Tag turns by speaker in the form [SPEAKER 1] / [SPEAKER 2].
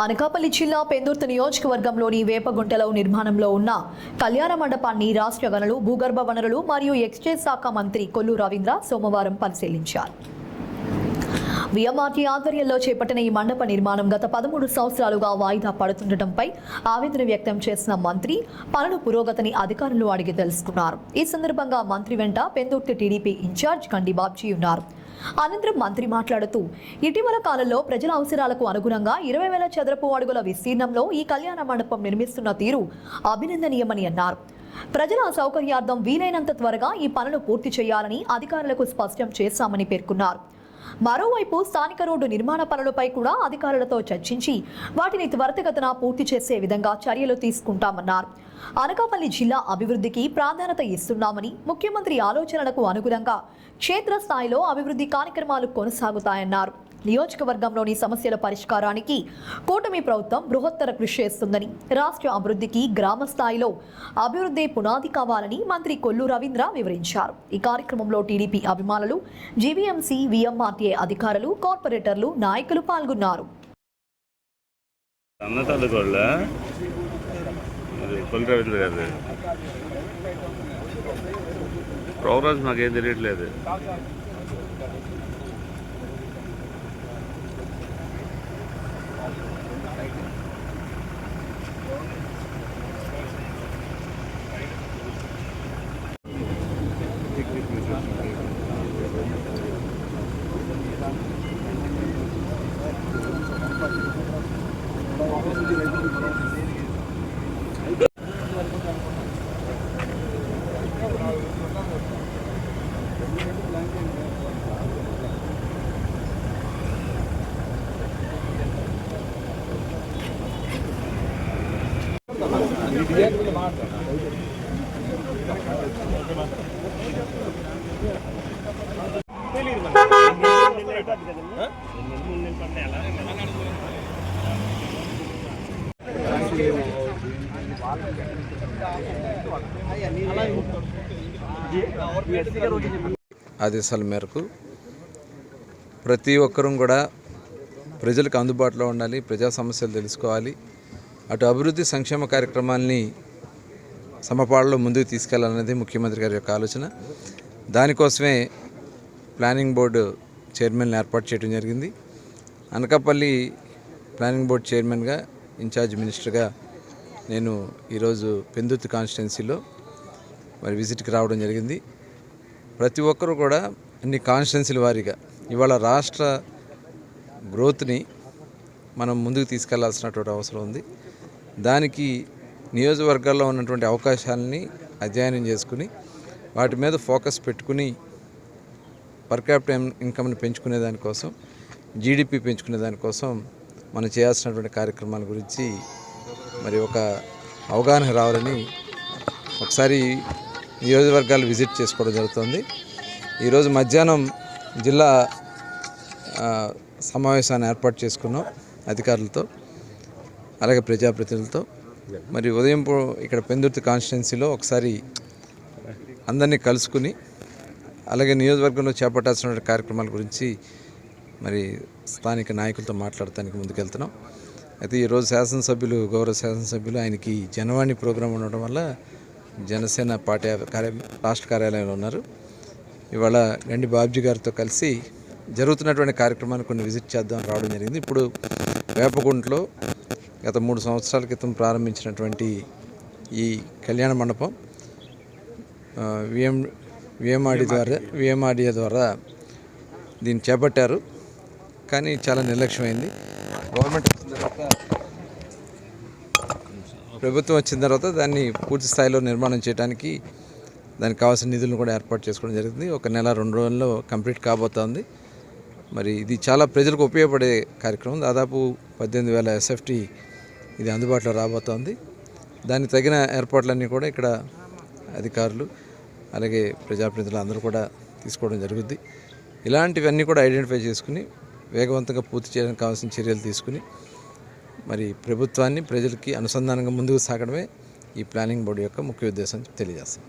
[SPEAKER 1] అనకాపల్లి జిల్లా పెందుర్తి నియోజకవర్గంలోని వేపగుంటలో నిర్మాణంలో ఉన్న కళ్యాణ మండపాన్ని రాష్ట్ర గనులు, భూగర్భ వనరులు మరియు ఎక్సైజ్ శాఖ మంత్రి కొల్లు రవీంద్ర సోమవారం పరిశీలించారు. విఎంఆర్టీ ఆధ్వర్యంలో చేపట్టిన ఈ మండప నిర్మాణం గత 13 సంవత్సరాలుగా వాయిదా పడుతుండటంపై ఆవేదన వ్యక్తం చేసిన మంత్రి పనుల పురోగతిని అధికారులు అడిగి తెలుసుకున్నారు. ఈ సందర్భంగా మంత్రి వెంట పెందుర్తి టీడీపీ ఇన్ఛార్జ్ కండి బాబ్జీ ఉన్నారు. అనంతరం మంత్రి మాట్లాడుతూ ఇటీవల కాలంలో ప్రజల అవసరాలకు అనుగుణంగా 20,000 చదరపు అడుగుల విస్తీర్ణంలో ఈ కళ్యాణ మండపం నిర్మిస్తున్న తీరు అభినందనీయమని అన్నారు. ప్రజల సౌకర్యార్థం వీలైనంత త్వరగా ఈ పనులు పూర్తి చేయాలని అధికారులకు స్పష్టం చేశామని పేర్కొన్నారు. మరోవైపు స్థానిక రోడ్డు నిర్మాణ పనులపై కూడా అధికారులతో చర్చించి వాటిని త్వరితగతిన పూర్తి చేసే విధంగా చర్యలు తీసుకుంటామన్నారు. అనకాపల్లి జిల్లా అభివృద్ధికి ప్రాధాన్యత ఇస్తున్నామని, ముఖ్యమంత్రి ఆలోచనలకు అనుగుణంగా క్షేత్రస్థాయిలో అభివృద్ధి కార్యక్రమాలు కొనసాగుతాయన్నారు. నియోజకవర్గంలోని సమస్యల పరిష్కారానికి కూటమి ప్రభుత్వం బృహత్తర కృషి చేస్తుందని, రాష్ట్ర అభివృద్ధికి గ్రామ స్థాయిలో అభివృద్ధి పునాది కావాలని మంత్రి కొల్లు రవీంద్ర వివరించారు. ఈ కార్యక్రమంలో టీడీపీ అభిమానులు, జీవీఎంసీ, విఎంఆర్టీఏ అధికారులు, కార్పొరేటర్లు, నాయకులు పాల్గొన్నారు.
[SPEAKER 2] ప్రోగ్రెస్ మాకేం తెలియట్లేదు.
[SPEAKER 3] ఆదేశాల మేరకు ప్రతి ఒక్కరూ కూడా ప్రజలకు అందుబాటులో ఉండాలి, ప్రజా సమస్యలు తెలుసుకోవాలి, అటు అభివృద్ధి సంక్షేమ కార్యక్రమాల్ని సమపాళ్ళలో ముందుకు తీసుకెళ్లాలనేది ముఖ్యమంత్రి గారి యొక్క ఆలోచన. దానికోసమే ప్లానింగ్ బోర్డు చైర్మన్ ఏర్పాటు చేయడం జరిగింది. అనకాపల్లి ప్లానింగ్ బోర్డు చైర్మన్గా, ఇన్ఛార్జ్ మినిస్టర్గా నేను ఈరోజు పెందుర్తి కాన్స్టిట్యున్సీలో విజిట్కి రావడం జరిగింది. ప్రతి ఒక్కరూ కూడా అన్ని కాన్స్టిట్యున్సీల వారీగా ఇవాళ రాష్ట్ర గ్రోత్ని మనం ముందుకు తీసుకెళ్లాల్సినటువంటి అవసరం ఉంది. దానికి నియోజకవర్గాల్లో ఉన్నటువంటి అవకాశాలని అధ్యయనం చేసుకుని వాటి మీద ఫోకస్ పెట్టుకుని పర్ క్యాపిటల్ ఇన్కమ్ని పెంచుకునే దానికోసం, జీడిపి పెంచుకునే దానికోసం మనం చేయాల్సినటువంటి కార్యక్రమాల గురించి ఒక అవగాహన రావాలని ఒకసారి నియోజకవర్గాలు విజిట్ చేసుకోవడం జరుగుతుంది. ఈరోజు మధ్యాహ్నం జిల్లా సమావేశాన్ని ఏర్పాటు చేసుకున్నాం అధికారులతో, అలాగే ప్రజాప్రతినిధులతో. ఉదయం ఇక్కడ పెందుర్తి కాన్స్టిట్యున్సీలో ఒకసారి అందరినీ కలుసుకుని, అలాగే నియోజకవర్గంలో చేపట్టాల్సిన కార్యక్రమాల గురించి స్థానిక నాయకులతో మాట్లాడటానికి ముందుకెళ్తున్నాం. అయితే ఈరోజు శాసనసభ్యులు, గౌరవ శాసనసభ్యులు ఆయనకి జనవాణి ప్రోగ్రాం ఉండడం వల్ల జనసేన పార్టీ రాష్ట్ర కార్యాలయంలో ఉన్నారు. ఇవాళ గండి బాబ్జీ గారితో కలిసి జరుగుతున్నటువంటి కార్యక్రమాన్ని కొన్ని విజిట్ చేద్దాం రావడం జరిగింది. ఇప్పుడు వేపగుంటలో గత 3 సంవత్సరాల క్రితం ప్రారంభించినటువంటి ఈ కళ్యాణ మండపం విఎంఆర్డీఏ ద్వారా దీన్ని చేపట్టారు. కానీ చాలా నిర్లక్ష్యమైంది. ప్రభుత్వం వచ్చిన తర్వాత దాన్ని పూర్తి స్థాయిలో నిర్మాణం చేయడానికి దానికి కావాల్సిన నిధులను కూడా ఏర్పాటు చేసుకోవడం జరిగింది. 1 నెల 2 రోజుల్లో కంప్లీట్ కాబోతోంది. ఇది చాలా ప్రజలకు ఉపయోగపడే కార్యక్రమం. దాదాపు 18,000 ఎస్ఎఫ్టీ ఇది అందుబాటులో రాబోతోంది. దానికి తగిన ఏర్పాట్లన్నీ కూడా ఇక్కడ అధికారులు, అలాగే ప్రజాప్రతినిధులు అందరూ కూడా తీసుకోవడం జరుగుద్ది. ఇలాంటివన్నీ కూడా ఐడెంటిఫై చేసుకుని వేగవంతంగా పూర్తి చేయడానికి కావాల్సిన చర్యలు తీసుకుని ప్రభుత్వాన్ని ప్రజలకి అనుసంధానంగా ముందుకు సాగడమే ఈ ప్లానింగ్ బోర్డు యొక్క ముఖ్య ఉద్దేశం తెలియజేస్తాం.